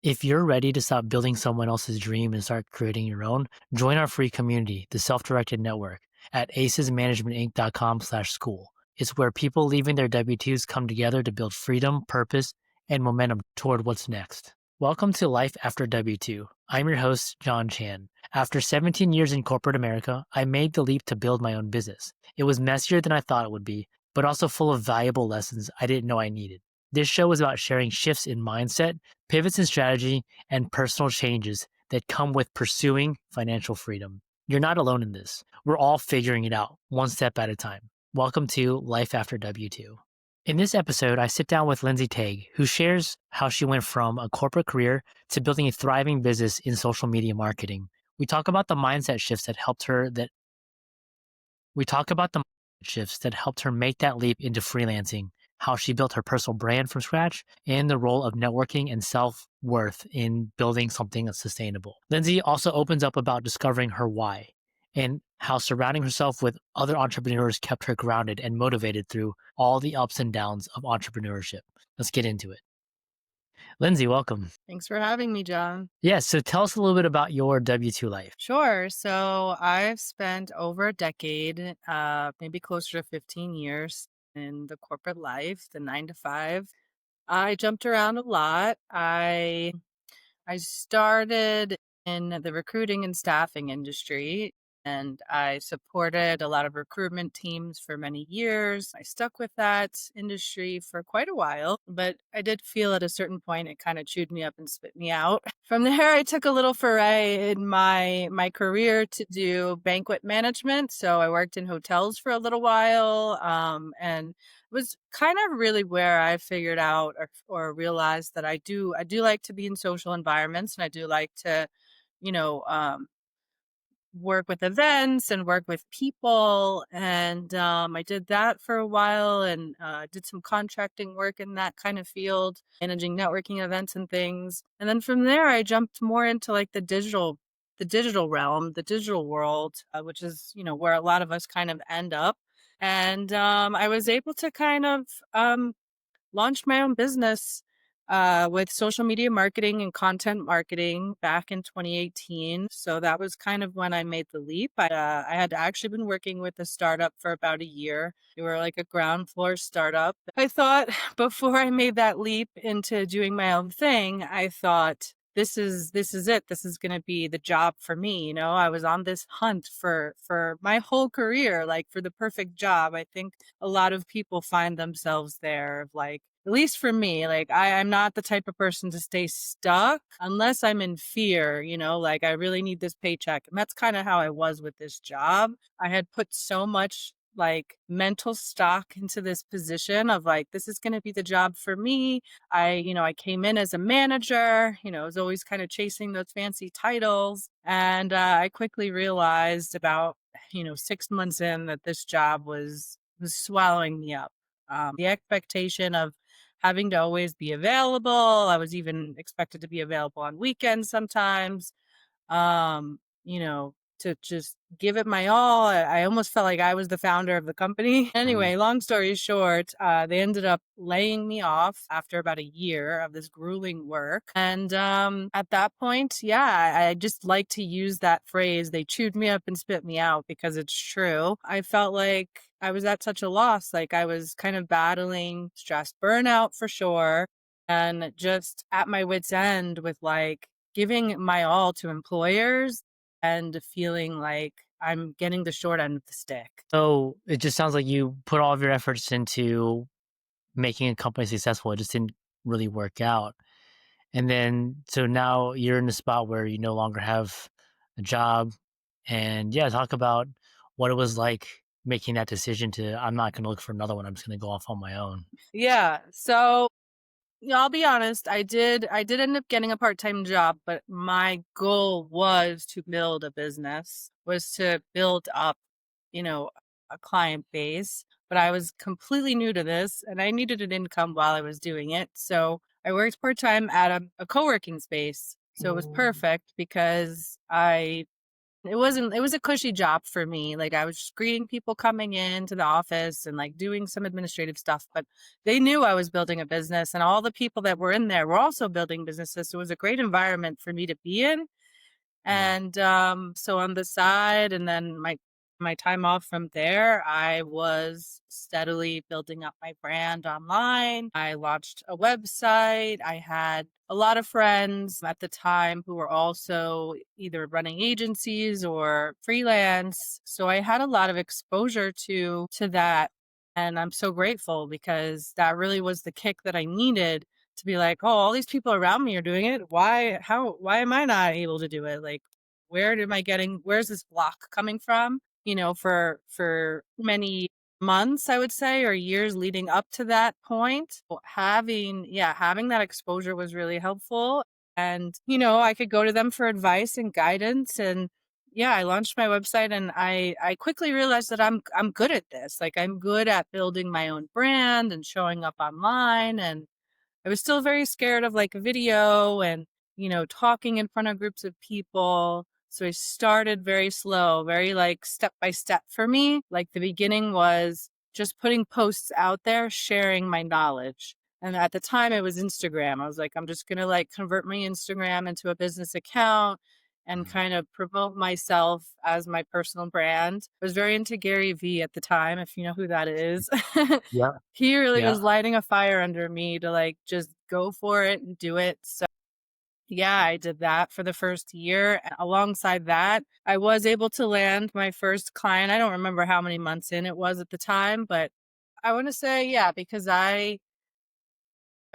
If you're ready to stop building someone else's dream and start creating your own, join our free community, the Self-Directed Network, at acesmanagementinc.com/school. It's where people leaving their W-2s come together to build freedom, purpose, and momentum toward what's next. Welcome to Life After W-2. I'm your host, John Chan. After 17 years in corporate America, I made the leap to build my own business. It was messier than I thought it would be, but also full of valuable lessons I didn't know I needed. This show is about sharing shifts in mindset, pivots in strategy, and personal changes that come with pursuing financial freedom. You're not alone in this. We're all figuring it out, one step at a time. Welcome to Life After W-2. In this episode, I sit down with Lyndsey Tague, who shares how she went from a corporate career to building a thriving business in social media marketing. We talk about the mindset shifts that helped her make that leap into freelancing, how she built her personal brand from scratch, and the role of networking and self-worth in building something that's sustainable. Lyndsey also opens up about discovering her why and how surrounding herself with other entrepreneurs kept her grounded and motivated through all the ups and downs of entrepreneurship. Let's get into it. Lyndsey, welcome. Thanks for having me, John. Yeah, so tell us a little bit about your W-2 life. Sure. So I've spent over a decade, maybe closer to 15 years in the corporate life, the 9 to 5. I jumped around a lot. I started in the recruiting and staffing industry, and I supported a lot of recruitment teams for many years. I stuck with that industry for quite a while, but I did feel at a certain point it kind of chewed me up and spit me out. From there, I took a little foray in my career to do banquet management. So I worked in hotels for a little while, and was kind of really where I figured out or realized that I do like to be in social environments, and I do like to, you know, work with events and work with people. And I did that for a while, and did some contracting work in that kind of field, managing networking events and things. And then from there, I jumped more into like the digital realm, the digital world, which is, where a lot of us kind of end up. And I was able to kind of launched my own business with social media marketing and content marketing back in 2018. So that was kind of when I made the leap. I had actually been working with a startup for about a year. We were like a ground floor startup. I thought before I made that leap into doing my own thing, I thought this is it. This is going to be the job for me. I was on this hunt for my whole career, like for the perfect job. I think a lot of people find themselves there, of like, at least for me, like I'm not the type of person to stay stuck unless I'm in fear, like I really need this paycheck. And that's kind of how I was with this job. I had put so much like mental stock into this position of like, this is going to be the job for me. I came in as a manager, I was always kind of chasing those fancy titles. And I quickly realized about, 6 months in, that this job was swallowing me up. The expectation of having to always be available. I was even expected to be available on weekends sometimes. To just give it my all. I almost felt like I was the founder of the company. Anyway, long story short, they ended up laying me off after about a year of this grueling work. And at that point, yeah, I just like to use that phrase, they chewed me up and spit me out, because it's true. I felt like I was at such a loss. Like I was kind of battling stress, burnout for sure, and just at my wit's end with like giving my all to employers and feeling like I'm getting the short end of the stick. So it just sounds like you put all of your efforts into making a company successful. It just didn't really work out. And then, so now you're in a spot where you no longer have a job. And yeah, talk about what it was like making that decision to, I'm not going to look for another one. I'm just going to go off on my own. Yeah. So I'll be honest, I did end up getting a part-time job, but my goal was to build a business, was to build up, you know, a client base. But I was completely new to this and I needed an income while I was doing it. So I worked part-time at a co-working space. So it was perfect because I it was a cushy job for me. Like I was just greeting people coming into the office and like doing some administrative stuff, but they knew I was building a business and all the people that were in there were also building businesses. So it was a great environment for me to be in. Yeah. And, so on the side and then my time off from there, I was steadily building up my brand online. I launched a website. I had a lot of friends at the time who were also either running agencies or freelance. So I had a lot of exposure to that. And I'm so grateful because that really was the kick that I needed to be like, "Oh, all these people around me are doing it. Why am I not able to do it? Like, where's this block coming from?" For many months, I would say, or years leading up to that point, having that exposure was really helpful. And, I could go to them for advice and guidance. And yeah, I launched my website and I quickly realized that I'm good at this. Like I'm good at building my own brand and showing up online, and I was still very scared of like video and, talking in front of groups of people. So I started very slow, very like step by step for me. Like the beginning was just putting posts out there, sharing my knowledge. And at the time it was Instagram. I was like, I'm just going to like convert my Instagram into a business account and Mhm. kind of promote myself as my personal brand. I was very into Gary Vee at the time, if you know who that is. Yeah. He really Yeah. was lighting a fire under me to like just go for it and do it. So yeah, I did that for the first year. Alongside that, I was able to land my first client. I don't remember how many months in it was at the time, but I want to say, yeah, because I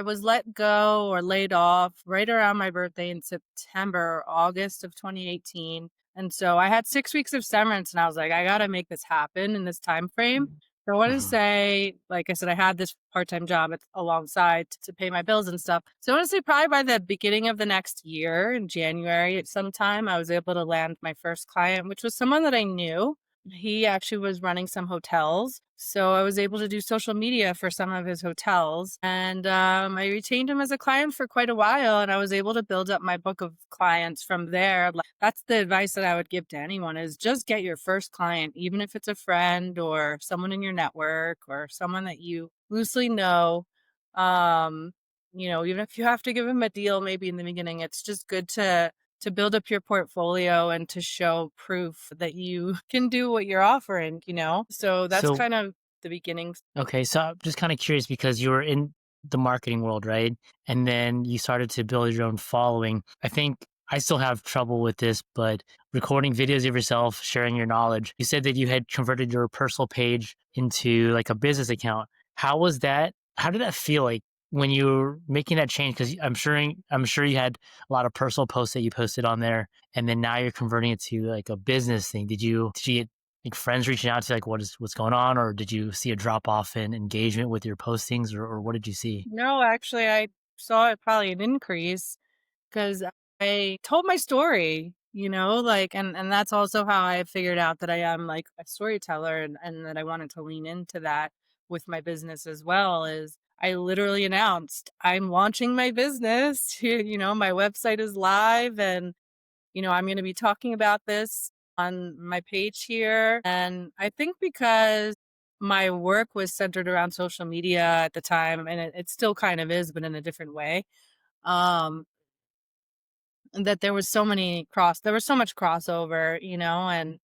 was let go or laid off right around my birthday in September or August of 2018. And so I had 6 weeks of severance and I was like, I got to make this happen in this time frame. So I want to Mhm. say, like I said, I had this part-time job alongside to pay my bills and stuff. So I want to say probably by the beginning of the next year in January at some time, I was able to land my first client, which was someone that I knew. He actually was running some hotels. So I was able to do social media for some of his hotels. And I retained him as a client for quite a while. And I was able to build up my book of clients from there. Like, that's the advice that I would give to anyone is just get your first client, even if it's a friend or someone in your network or someone that you loosely know. Um, even if you have to give them a deal maybe in the beginning, it's just good to build up your portfolio and to show proof that you can do what you're offering. So that's So kind of the beginnings. okay, so I'm just kind of curious because you were in the marketing world, right? And then you started to build your own following. I think I still have trouble with this, but recording videos of yourself, sharing your knowledge. You said that you had converted your personal page into like a business account. How was that? How did that feel like when you were making that change? Because I'm sure you had a lot of personal posts that you posted on there, and then now you're converting it to like a business thing. Did you get like friends reaching out to like what's going on, or did you see a drop off in engagement with your postings, or what did you see? No, actually, I saw it probably an increase because I told my story, like, and that's also how I figured out that I am like a storyteller and that I wanted to lean into that with my business as well is I literally announced I'm launching my business. My website is live and I'm going to be talking about this on my page here. And I think because my work was centered around social media at the time, and it still kind of is, but in a different way, um, that there was so much crossover, and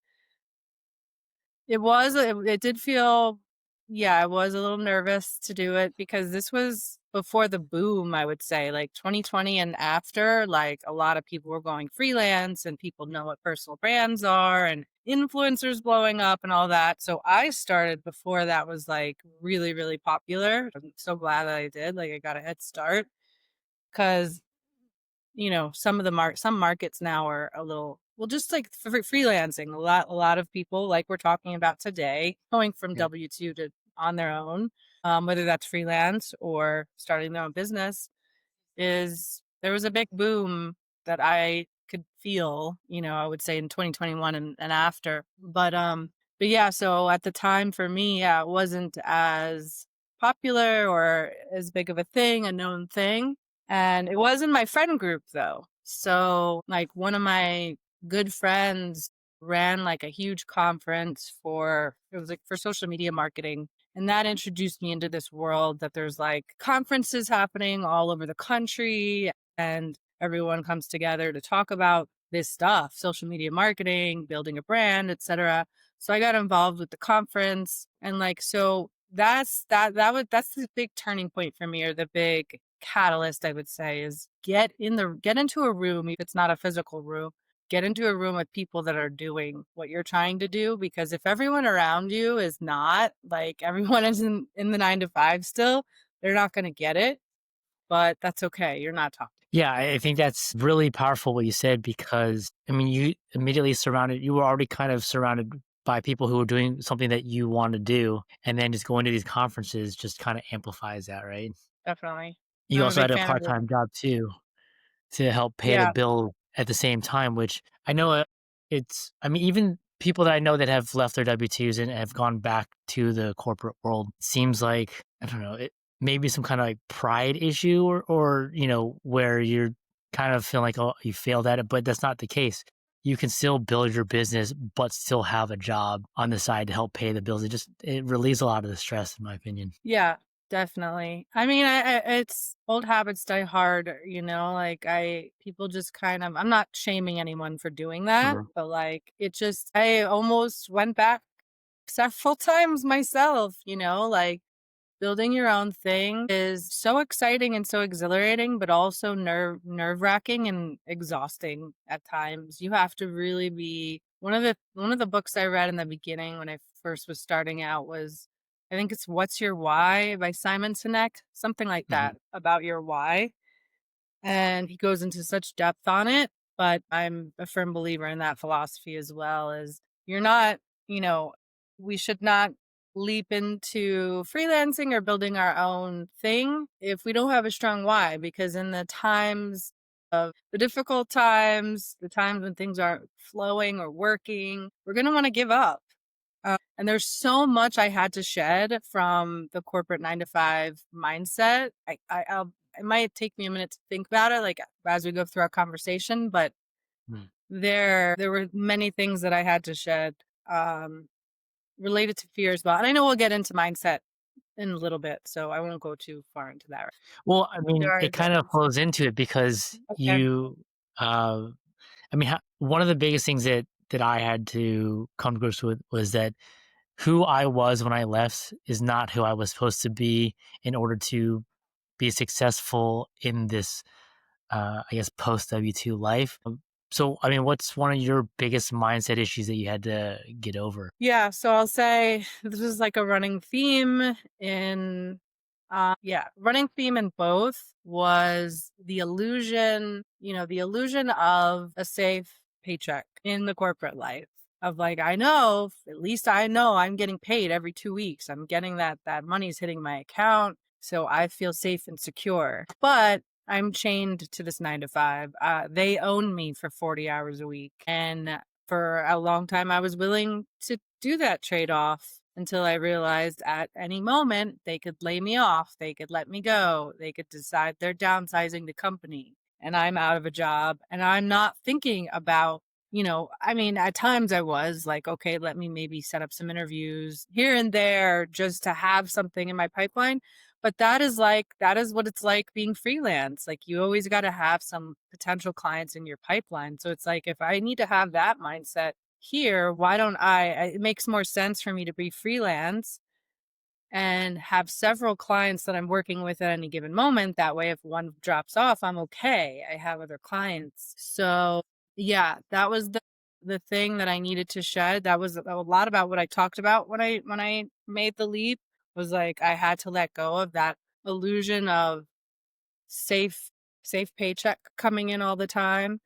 it did feel yeah, I was a little nervous to do it because this was before the boom, I would say, like 2020 and after, like a lot of people were going freelance and people know what personal brands are and influencers blowing up and all that. So I started before that was like really, really popular. I'm so glad that I did. Like I got a head start because some markets now are a little well, just like freelancing. A lot of people, like we're talking about today, going from Yeah. W-2 to on their own, whether that's freelance or starting their own business, is there was a big boom that I could feel, I would say in 2021 and after. But yeah, so at the time for me, yeah, it wasn't as popular or as big of a thing, a known thing. And it was in my friend group though. So like one of my good friends ran like a huge conference for it was like for social media marketing. And that introduced me into this world that there's like conferences happening all over the country and everyone comes together to talk about this stuff, social media marketing, building a brand, etc. So I got involved with the conference and like so that's the big turning point for me or the big catalyst I would say is get into a room if it's not a physical room. Get into a room with people that are doing what you're trying to do because if everyone around you is not, like everyone is in the 9 to 5 still, they're not going to get it, but that's okay. You're not talking. Yeah, I think that's really powerful what you said because I mean, you were already kind of surrounded by people who were doing something that you want to do. And then just going to these conferences just kind of amplifies that, right? Definitely. You I'm a also had big a fan of part it. time job too to help pay the Yeah. bill at the same time, which I know I mean, even people that I know that have left their W 2s and have gone back to the corporate world seems like, I don't know, maybe some kind of like pride issue where you're kind of feeling like, oh, you failed at it, but that's not the case. You can still build your business, but still have a job on the side to help pay the bills. It relieves a lot of the stress, in my opinion. Yeah, definitely. I mean, it's old habits die hard, like people just kind of, I'm not shaming anyone for doing that, Mhm. but like I almost went back several times myself, like building your own thing is so exciting and so exhilarating, but also nerve-wracking and exhausting at times. You have to really be one of the books I read in the beginning when I first was starting out was I think it's What's Your Why by Simon Sinek, something like Mhm. that, about your why. And he goes into such depth on it, but I'm a firm believer in that philosophy as well as you're not, you know, we should not leap into freelancing or building our own thing if we don't have a strong why because in the times of the difficult times, the times when things aren't flowing or working, we're going to want to give up. And there's so much I had to shed from the corporate 9 to 5 mindset. It might take me a minute to think about it, like as we go through our conversation, but Mhm. there were many things that I had to shed um, related to fear as well. And I know we'll get into mindset in a little bit, so I won't go too far into that. Well, I There mean, are it kind of differences. flows into it because Okay. uh, I mean, one of the biggest things that I had to come to grips with was that who I was when I left is not who I was supposed to be in order to be successful in this, I guess, post W2 life. So, I mean, what's one of your biggest mindset issues that you had to get over? Yeah, so I'll say this is like a running theme in running theme in both was the illusion of a safe paycheck in the corporate life. Of like I know, at least I know I'm getting paid every 2 weeks. I'm getting that money's hitting my account, so I feel safe and secure. But I'm chained to this 9 to 5. They own me for 40 hours a week. And for a long time, I was willing to do that trade off until I realized at any moment they could lay me off, they could let me go, they could decide they're downsizing the company and I'm out of a job and I'm not thinking about, I mean, at times I was like, okay, let me maybe set up some interviews here and there just to have something in my pipeline. But that is what it's like being freelance. Like you always got to have some potential clients in your pipeline. So it's like if I need to have that mindset here, why don't it makes more sense for me to be freelance and have several clients that I'm working with at any given moment. That way, if one drops off, I'm okay. I have other clients. So yeah, that was the thing that I needed to shed. That was a lot about what I talked about when I made the leap was like I had to let go of that illusion of safe safe paycheck coming in all the time.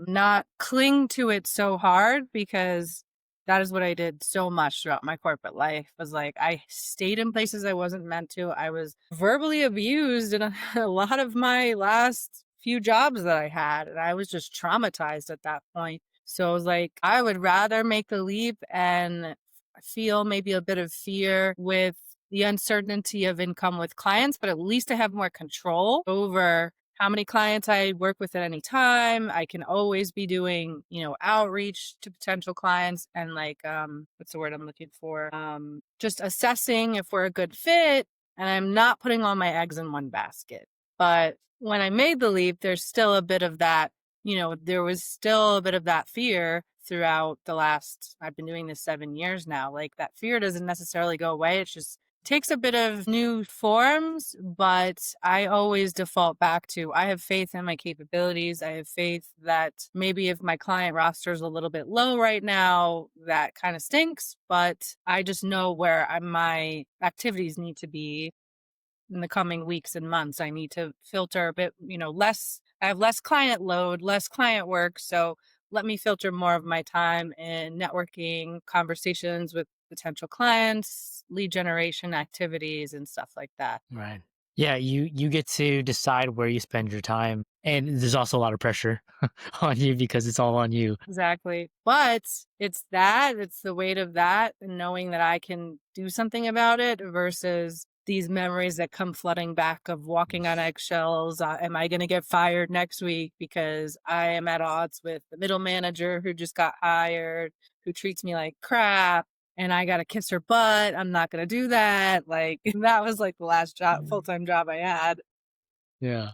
Not cling to it so hard because that is what I did so much throughout my corporate life was like I stayed in places I wasn't meant to. I was verbally abused in a lot of my last few jobs that I had and I was just traumatized at that point. So it was like I would rather make the leap and feel maybe a bit of fear with the uncertainty of income with clients, but at least I have more control over how many clients I work with at any time. I can always be doing, outreach to potential clients and like what's the word I'm looking for? Just assessing if we're a good fit, and I'm not putting all my eggs in one basket. But when I made the leap, there's still a bit of that, there was still a bit of that fear throughout I've been doing this 7 years now. Like that fear doesn't necessarily go away. It's just takes a bit of new forms, but I always default back to I have faith in my capabilities. I have faith that maybe if my client roster is a little bit low right now, that kind of stinks, but I just know where my activities need to be in the coming weeks and months. I need to filter a bit, less. I have less client load, less client work. So let me filter more of my time in networking, conversations with potential clients, lead generation activities, and stuff like that. Right. Yeah, you get to decide where you spend your time, and there's also a lot of pressure on you because it's all on you. Exactly. But it's the weight of that and knowing that I can do something about it versus these memories that come flooding back of walking on eggshells. Am I going to get fired next week because I am at odds with the middle manager who just got hired, who treats me like crap? And I got to kiss her butt. I'm not going to do that. Like, that was like the last job, full time job I had. Yeah.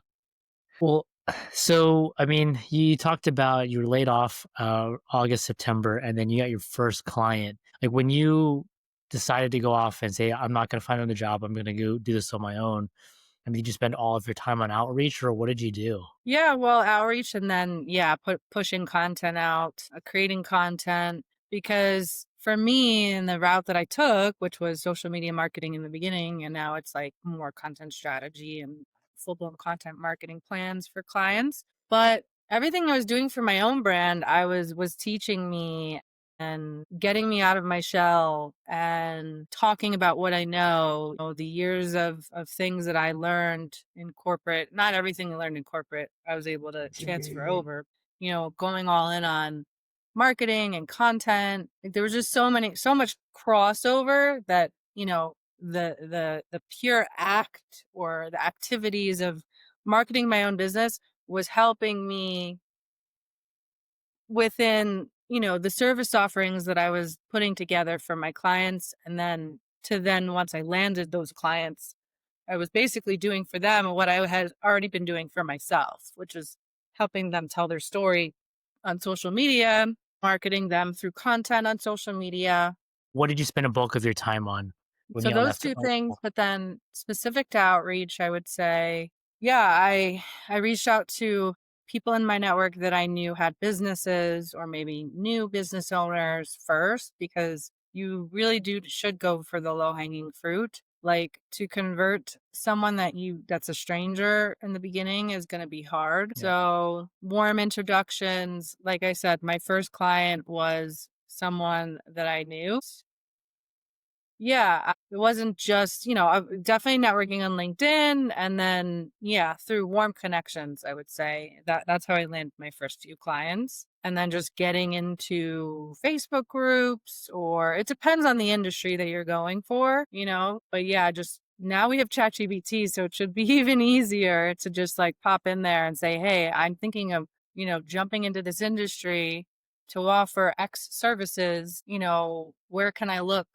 Well, so I mean, you talked about you were laid off August, September, and then you got your first client. Like when you decided to go off and say, I'm not going to find another job, I'm going to go do this on my own. I mean, did you spend all of your time on outreach or what did you do? Yeah, well, outreach and then, yeah, pushing content out, creating content. Because for me, and the route that I took, which was social media marketing in the beginning, and now it's like more content strategy and full blown content marketing plans for clients. But everything I was doing for my own brand, was teaching me and getting me out of my shell and talking about what I know, the years of things that I learned in corporate. Not everything I learned in corporate, I was able to transfer over, going all in on marketing and content. Like, there was just so much crossover that, the pure act or the activities of marketing my own business was helping me within, the service offerings that I was putting together for my clients. And then once I landed those clients, I was basically doing for them what I had already been doing for myself, which is helping them tell their story on social media, marketing them through content on social media. What did you spend a bulk of your time on when So you those left? two things, but then specific to outreach, I would say, yeah, I reached out to people in my network that I knew had businesses or maybe new business owners first, because you really should go for the low hanging fruit. Like, to convert someone that's a stranger in the beginning is going to be hard. Yeah. So warm introductions. Like I said, my first client was someone that I knew. Yeah, it wasn't just, definitely networking on LinkedIn, and then, yeah, through warm connections, I would say that's how I landed my first few clients. And then just getting into Facebook groups, or it depends on the industry that you're going for, but yeah, just now we have ChatGPT, so it should be even easier to just like pop in there and say, hey, I'm thinking of, jumping into this industry to offer X services, where can I look?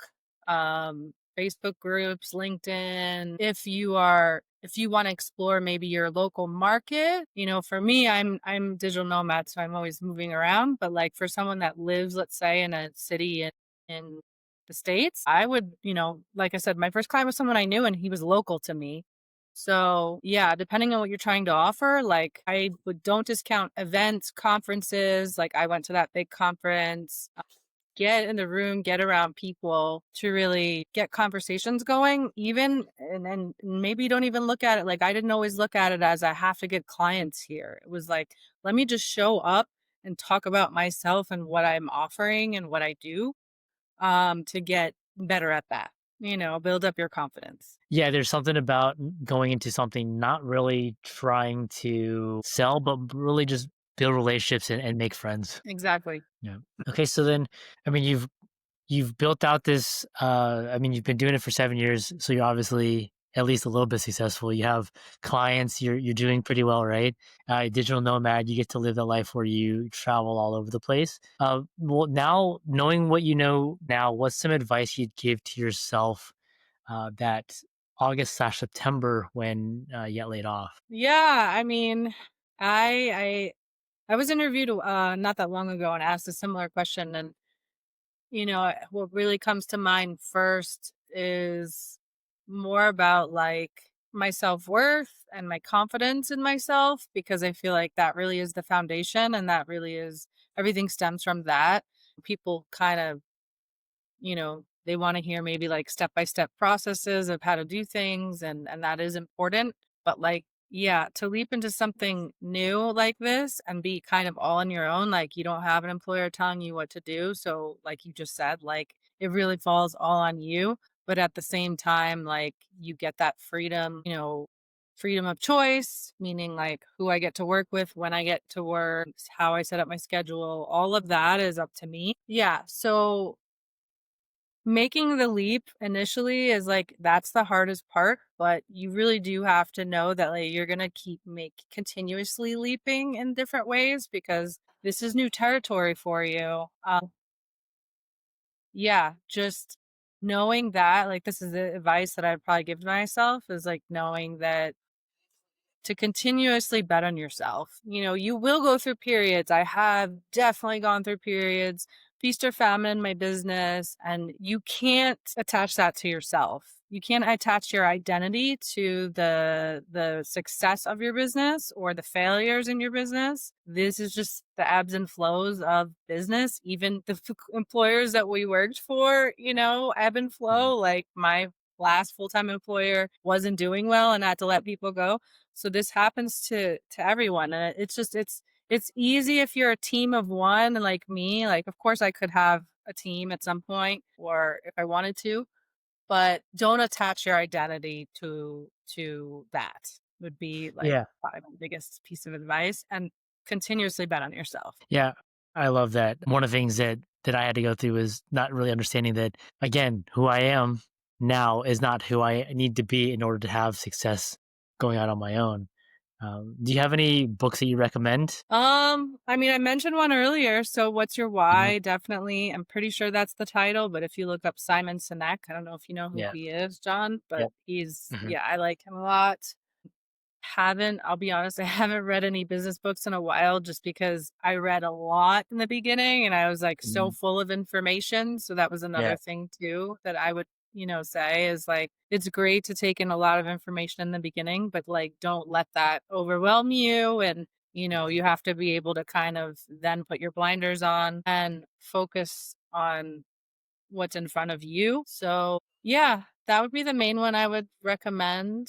Facebook groups, LinkedIn. If you want to explore maybe your local market, for me, I'm digital nomad, so I'm always moving around. But like for someone that lives, let's say, in a city in the States, I would, like I said, my first client was someone I knew and he was local to me. So yeah, depending on what you're trying to offer, like don't discount events, conferences. Like I went to that big conference, get in the room, get around people to really get conversations going, even, and then maybe don't even look at it. Like, I didn't always look at it as I have to get clients here. It was like, let me just show up and talk about myself and what I'm offering and what I do, to get better at that, build up your confidence. Yeah, there's something about going into something not really trying to sell, but really just build relationships and make friends. Exactly. Yeah. Okay, so then, I mean, you've built out this. I mean, you've been doing it for 7 years, so you're obviously at least a little bit successful. You have clients, you're doing pretty well, right? Digital nomad, you get to live the life where you travel all over the place. Well, now knowing what you know now, what's some advice you'd give to yourself that August/September when you got laid off? Yeah, I mean, I was interviewed not that long ago and asked a similar question, and what really comes to mind first is more about like my self-worth and my confidence in myself, because I feel like that really is the foundation, and that really is everything stems from that. People kind of, they want to hear maybe like step by step processes of how to do things, and that is important. But like, yeah, to leap into something new like this and be kind of all on your own, like you don't have an employer telling you what to do. So, like you just said, like it really falls all on you. But at the same time, like you get that freedom, freedom of choice, meaning like who I get to work with, when I get to work, how I set up my schedule, all of that is up to me. Yeah. So making the leap initially is like that's the hardest part, but you really do have to know that like you're gonna keep make continuously leaping in different ways because this is new territory for you. Yeah, just knowing that, like this is the advice that I'd probably give to myself is like knowing that to continuously bet on yourself. You will go through periods. I have definitely gone through periods, feast or famine in my business, and you can't attach that to yourself. You can't attach your identity to the success of your business or the failures in your business. This is just the ebbs and flows of business. Even the employers that we worked for, ebb and Mhm. flow. Like my last full-time employer wasn't doing well and I had to let people go, so this happens to everyone, and it's easy if you're a team of one like me. Like, of course, I could have a team at some point, or if I wanted to, but don't attach your identity to that. Would be like Yeah. probably my biggest piece of advice, and continuously bet on yourself. Yeah, I love that. One of the things that I had to go through is not really understanding that again, who I am now is not who I need to be in order to have success going out on my own. Do you have any books that you recommend? I mean, I mentioned one earlier. So, what's your Mhm. why? Definitely. I'm pretty sure that's the title. But if you look up Simon Sinek, I don't know if you know who Yeah. he is, John, but Yep. Mhm. yeah, I like him a lot. I'll be honest, I haven't read any business books in a while just because I read a lot in the beginning and I was like so Mhm. full of information. So that was another Yeah. thing too that I would, say is like it's great to take in a lot of information in the beginning, but like don't let that overwhelm you. And, you have to be able to kind of then put your blinders on and focus on what's in front of you. So, yeah, that would be the main one I would recommend.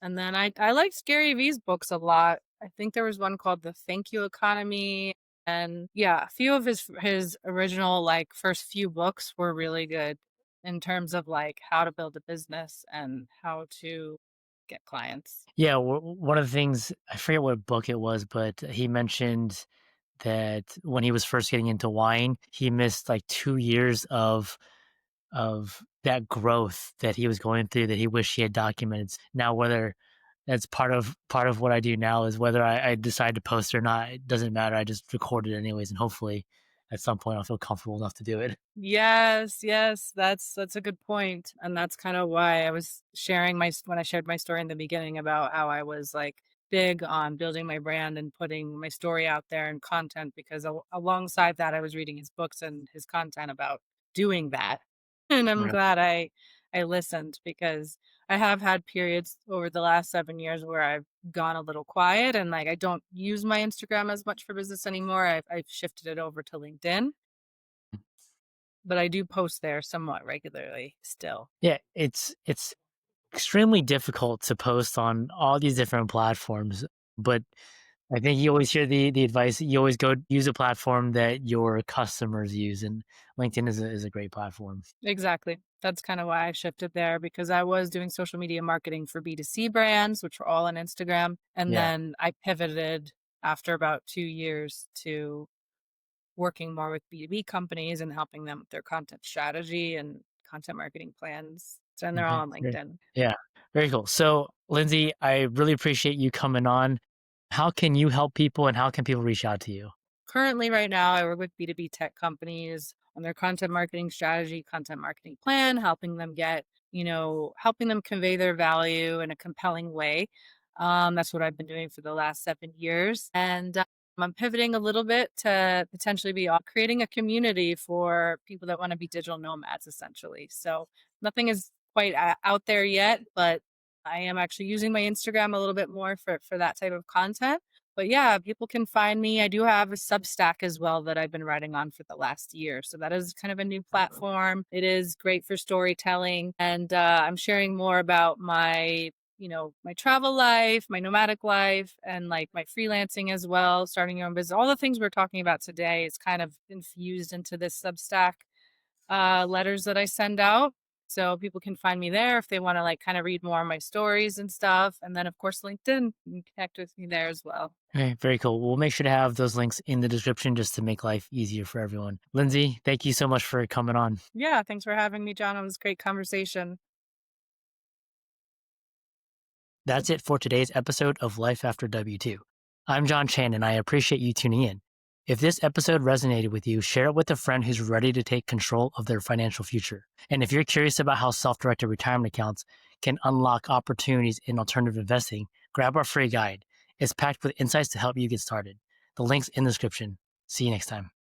And then I like Gary V's books a lot. I think there was one called The Thank You Economy, and yeah, a few of his original like first few books were really good in terms of like how to build a business and how to get clients. Yeah, one of the things I forget what book it was, but he mentioned that when he was first getting into wine, he missed like 2 years of that growth that he was going through that he wished he had documented. Now, whether that's part of what I do now is whether I decide to post or not, it doesn't matter. I just record it anyways, and hopefully, at some point, I'll feel comfortable enough to do it. Yes, yes, that's a good point, and that's kinda why I was sharing when I shared my story in the beginning about how I was, like, big on building my brand and putting my story out there and content because alongside that, I was reading his books and his content about doing that, and I'm Right. glad I listened because I have had periods over the last 7 years where I've gone a little quiet and, like, I don't use my Instagram as much for business anymore. I've shifted it over to LinkedIn, but I do post there somewhat regularly still. Yeah, it's extremely difficult to post on all these different platforms, but I think you always hear the advice that you always go use a platform that your customers use, and LinkedIn is a great platform. Exactly. That's kind of why I shifted there because I was doing social media marketing for B2C brands, which were all on Instagram. And Yeah. then I pivoted after about 2 years to working more with B2B companies and helping them with their content strategy and content marketing plans. So, and they're all Mhm. on Yeah. LinkedIn. Yeah. Very cool. So, Lindsey, I really appreciate you coming on. How can you help people and how can people reach out to you? Currently, right now, I work with B2B tech companies on their content marketing strategy, content marketing plan, helping them helping them convey their value in a compelling way. That's what I've been doing for the last 7 years. And I'm pivoting a little bit to potentially be creating a community for people that want to be digital nomads, essentially. So nothing is quite out there yet, but I am actually using my Instagram a little bit more for that type of content. But yeah, people can find me. I do have a Substack as well that I've been writing on for the last year. So that is kind of a new platform. It is great for storytelling. And I'm sharing more about my travel life, my nomadic life, and like my freelancing as well, starting your own business. All the things we're talking about today is kind of infused into this Substack letters that I send out. So people can find me there if they want to like kind of read more of my stories and stuff. And then of course LinkedIn, you can connect with me there as well. Okay, very cool. We'll make sure to have those links in the description just to make life easier for everyone. Lindsey, thank you so much for coming on. Yeah, thanks for having me, John. It was a great conversation. That's it for today's episode of Life After W2. I'm John Chan and I appreciate you tuning in. If this episode resonated with you, share it with a friend who's ready to take control of their financial future. And if you're curious about how self directed retirement accounts can unlock opportunities in alternative investing, grab our free guide. It's packed with insights to help you get started. The link's in the description. See you next time.